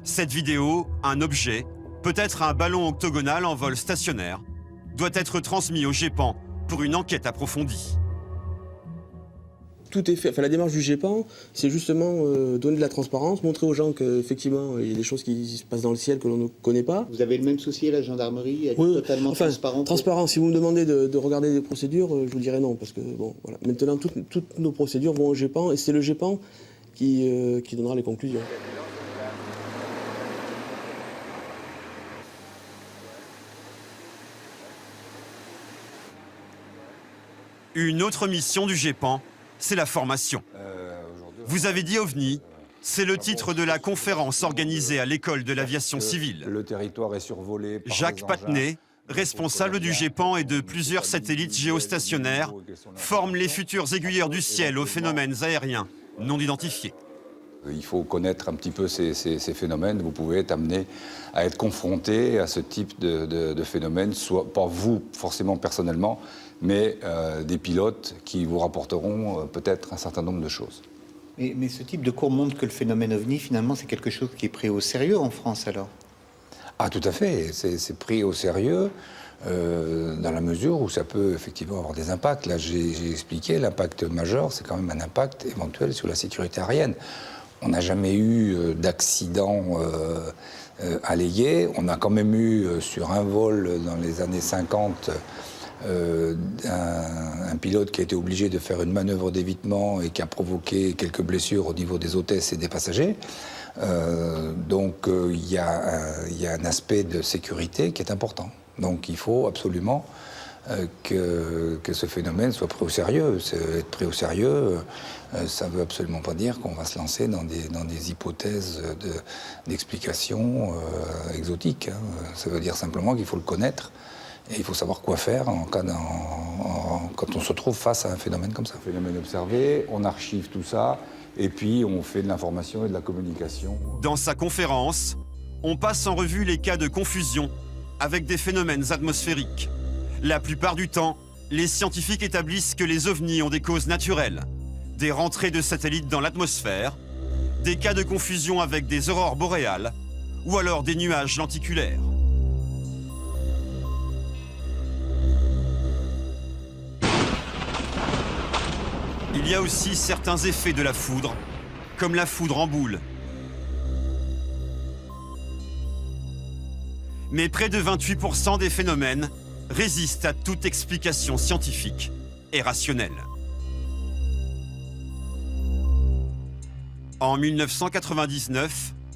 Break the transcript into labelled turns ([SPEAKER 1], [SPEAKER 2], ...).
[SPEAKER 1] Cette vidéo, un objet, peut-être un ballon octogonal en vol stationnaire, doit être transmis au GEPAN pour une enquête approfondie.
[SPEAKER 2] Tout est fait. Enfin, la démarche du GEPAN, c'est justement donner de la transparence, montrer aux gens qu'effectivement, il y a des choses qui se passent dans le ciel que l'on ne connaît pas.
[SPEAKER 3] Vous avez le même souci à la gendarmerie, être totalement transparent?
[SPEAKER 2] Transparent. Si vous me demandez de regarder des procédures, je vous dirais non, parce que bon, voilà. Maintenant, toutes nos procédures vont au GEPAN, et c'est le GEPAN qui donnera les conclusions.
[SPEAKER 1] Une autre mission du GEPAN, c'est la formation. Vous avez dit OVNI, c'est le titre de la conférence organisée à l'école de l'aviation civile.
[SPEAKER 4] Le territoire est survolé par
[SPEAKER 1] Jacques
[SPEAKER 4] des engins.
[SPEAKER 1] Pattenet, responsable du GEPAN et de plusieurs satellites géostationnaires, forme les futurs aiguilleurs du ciel aux phénomènes aériens non identifiés.
[SPEAKER 4] Il faut connaître un petit peu ces phénomènes. Vous pouvez être amené à être confronté à ce type de phénomène, soit pas vous forcément personnellement, mais des pilotes qui vous rapporteront peut-être un certain nombre de choses.
[SPEAKER 3] Mais ce type de cours montre que le phénomène OVNI, finalement, c'est quelque chose qui est pris au sérieux en France, alors?
[SPEAKER 4] Ah, tout à fait. C'est pris au sérieux dans la mesure où ça peut effectivement avoir des impacts. Là, j'ai expliqué, l'impact majeur, c'est quand même un impact éventuel sur la sécurité aérienne. On n'a jamais eu d'accident allégué. On a quand même eu sur un vol dans les années 50 un pilote qui a été obligé de faire une manœuvre d'évitement et qui a provoqué quelques blessures au niveau des hôtesses et des passagers. Donc il y a un aspect de sécurité qui est important. Donc il faut absolument que ce phénomène soit pris au sérieux. Être pris au sérieux, ça ne veut absolument pas dire qu'on va se lancer dans des hypothèses d'explication exotiques. Hein. Ça veut dire simplement qu'il faut le connaître et il faut savoir quoi faire quand on se trouve face à un phénomène comme ça. Un phénomène observé, on archive tout ça et puis on fait de l'information et de la communication.
[SPEAKER 1] Dans sa conférence, on passe en revue les cas de confusion avec des phénomènes atmosphériques. La plupart du temps, les scientifiques établissent que les ovnis ont des causes naturelles, des rentrées de satellites dans l'atmosphère, des cas de confusion avec des aurores boréales ou alors des nuages lenticulaires. Il y a aussi certains effets de la foudre, comme la foudre en boule. Mais près de 28% des phénomènes résistent à toute explication scientifique et rationnelle. En 1999,